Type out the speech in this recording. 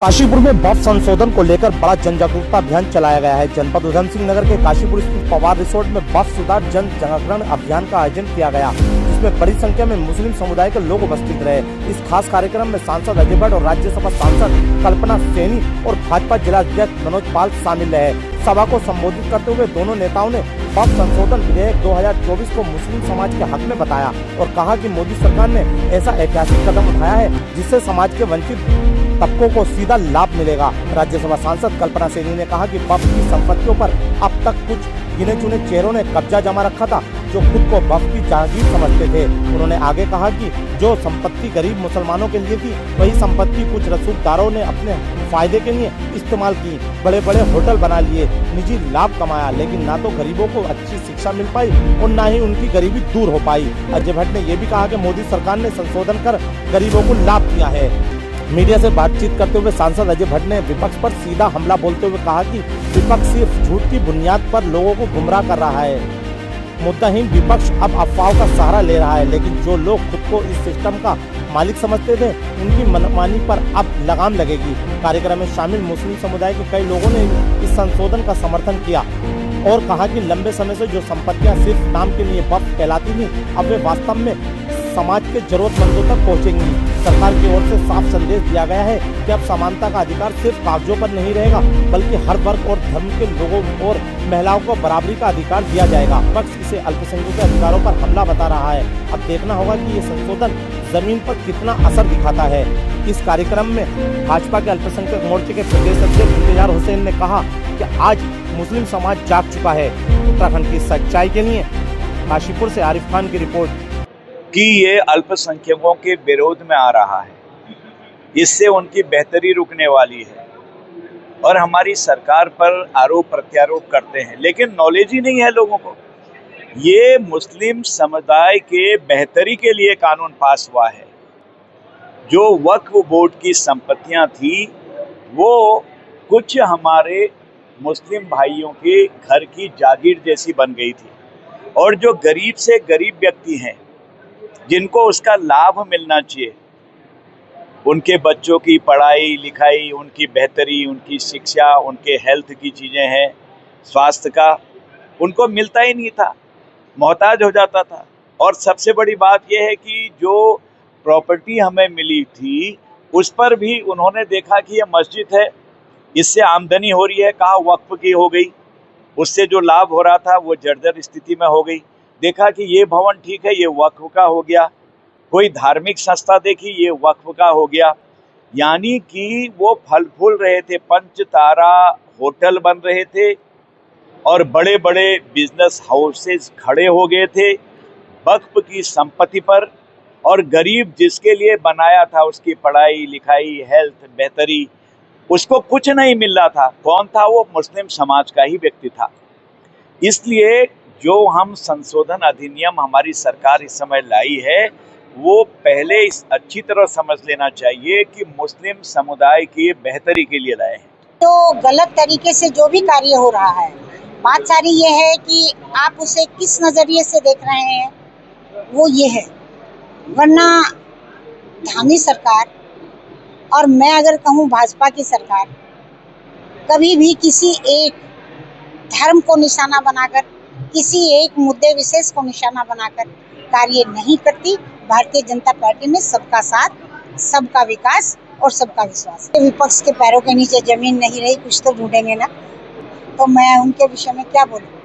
काशीपुर में बफ संशोधन को लेकर बड़ा जन जागरूकता अभियान चलाया गया है। जनपद उधम सिंह नगर के काशीपुर स्थित पवार रिसोर्ट में बफ सुधार जन जागरण अभियान का आयोजन किया गया, जिसमें बड़ी संख्या में मुस्लिम समुदाय के लोग उपस्थित रहे। इस खास कार्यक्रम में सांसद अजय भट्ट और राज्यसभा सांसद कल्पना सैनी और भाजपा जिला अध्यक्ष मनोज पाल शामिल रहे। सभा को संबोधित करते हुए दोनों नेताओं ने बफ संशोधन विधेयक 2024 को मुस्लिम समाज के हक में बताया और कहा कि मोदी सरकार ने ऐसा ऐतिहासिक कदम उठाया है जिससे समाज के वंचित तबकों को सीधा लाभ मिलेगा। राज्यसभा सांसद कल्पना सैनी ने कहा कि बफ की संपत्तियों पर अब तक कुछ गिने चुने चेहरों ने कब्जा जमा रखा था, जो खुद को बफ की जागीर समझते थे। उन्होंने आगे कहा कि जो संपत्ति गरीब मुसलमानों के लिए थी, वही संपत्ति कुछ रसूखदारों ने अपने फायदे के लिए इस्तेमाल की। बड़े बड़े होटल बना लिए, निजी लाभ कमाया, लेकिन ना तो गरीबों को अच्छी शिक्षा मिल पाई और ना ही उनकी गरीबी दूर हो पाई। अजय भट्ट ने यह भी कहा कि मोदी सरकार ने संशोधन कर गरीबों को लाभ दिया है। मीडिया से बातचीत करते हुए सांसद अजय भट्ट ने विपक्ष पर सीधा हमला बोलते हुए कहा कि विपक्ष सिर्फ झूठ की बुनियाद पर लोगों को गुमराह कर रहा है। मुद्दाहीन विपक्ष अब अफवाहों का सहारा ले रहा है, लेकिन जो लोग खुद को इस सिस्टम का मालिक समझते थे, उनकी मनमानी पर अब लगाम लगेगी। कार्यक्रम में शामिल मुस्लिम समुदाय के कई लोगों ने इस संशोधन का समर्थन किया और कहा कि लंबे समय से जो संपत्तियां सिर्फ नाम के लिए बफ कहलाती थी, अब वे वास्तव में समाज के जरूरतमंदों तक पहुंचेंगी। सरकार की ओर से साफ संदेश दिया गया है कि अब समानता का अधिकार सिर्फ कागजों पर नहीं रहेगा, बल्कि हर वर्ग और धर्म के लोगों और महिलाओं को बराबरी का अधिकार दिया जाएगा। पक्ष इसे अल्पसंख्यकों के अधिकारों पर हमला बता रहा है। अब देखना होगा कि ये संशोधन जमीन पर कितना असर दिखाता है। इस कार्यक्रम में भाजपा के अल्पसंख्यक मोर्चे के प्रदेश अध्यक्ष इंतजार हुसैन ने कहा कि आज मुस्लिम समाज जाग चुका है। उत्तराखंड की सच्चाई के लिए काशीपुर से आरिफ खान की रिपोर्ट। कि ये अल्पसंख्यकों के विरोध में आ रहा है, इससे उनकी बेहतरी रुकने वाली है और हमारी सरकार पर आरोप प्रत्यारोप करते हैं, लेकिन नॉलेज ही नहीं है लोगों को। ये मुस्लिम समुदाय के बेहतरी के लिए कानून पास हुआ है। जो वक्फ बोर्ड की संपत्तियां थी, वो कुछ हमारे मुस्लिम भाइयों के घर की जागीर जैसी बन गई थी और जो गरीब से गरीब व्यक्ति हैं, जिनको उसका लाभ मिलना चाहिए, उनके बच्चों की पढ़ाई लिखाई, उनकी बेहतरी, उनकी शिक्षा, उनके हेल्थ की चीज़ें हैं, स्वास्थ्य का, उनको मिलता ही नहीं था, मोहताज हो जाता था। और सबसे बड़ी बात यह है कि जो प्रॉपर्टी हमें मिली थी, उस पर भी उन्होंने देखा कि ये मस्जिद है, इससे आमदनी हो रही है, कहा वक्फ की हो गई, उससे जो लाभ हो रहा था वो जर्जर स्थिति में हो गई। देखा कि ये भवन ठीक है, ये वक्फ का हो गया। कोई धार्मिक संस्था देखी, ये वक्फ का हो गया। यानी कि वो फल फूल रहे थे, पंच तारा होटल बन रहे थे और बड़े बड़े बिजनेस हाउसेस खड़े हो गए थे वक्फ की संपत्ति पर, और गरीब जिसके लिए बनाया था, उसकी पढ़ाई लिखाई, हेल्थ, बेहतरी, उसको कुछ नहीं मिल रहा था। कौन था वो? मुस्लिम समाज का ही व्यक्ति था। इसलिए जो हम संशोधन अधिनियम हमारी सरकार इस समय लाई है, वो पहले अच्छी तरह समझ लेना चाहिए कि मुस्लिम समुदाय की बेहतरी के लिए लाए हैं। तो गलत तरीके से जो भी कार्य हो रहा है, बात सारी ये है कि आप उसे किस नजरिए से देख रहे हैं, वो ये है। वरना धामी सरकार, और मैं अगर कहूँ भाजपा की सरकार, कभी भी किसी एक धर्म को निशाना बनाकर, किसी एक मुद्दे विशेष को निशाना बनाकर कार्य नहीं करती। भारतीय जनता पार्टी में सबका साथ, सबका विकास और सबका विश्वास। विपक्ष के पैरों के नीचे जमीन नहीं रही, कुछ तो ढूंढेंगे ना, तो मैं उनके विषय में क्या बोलूं।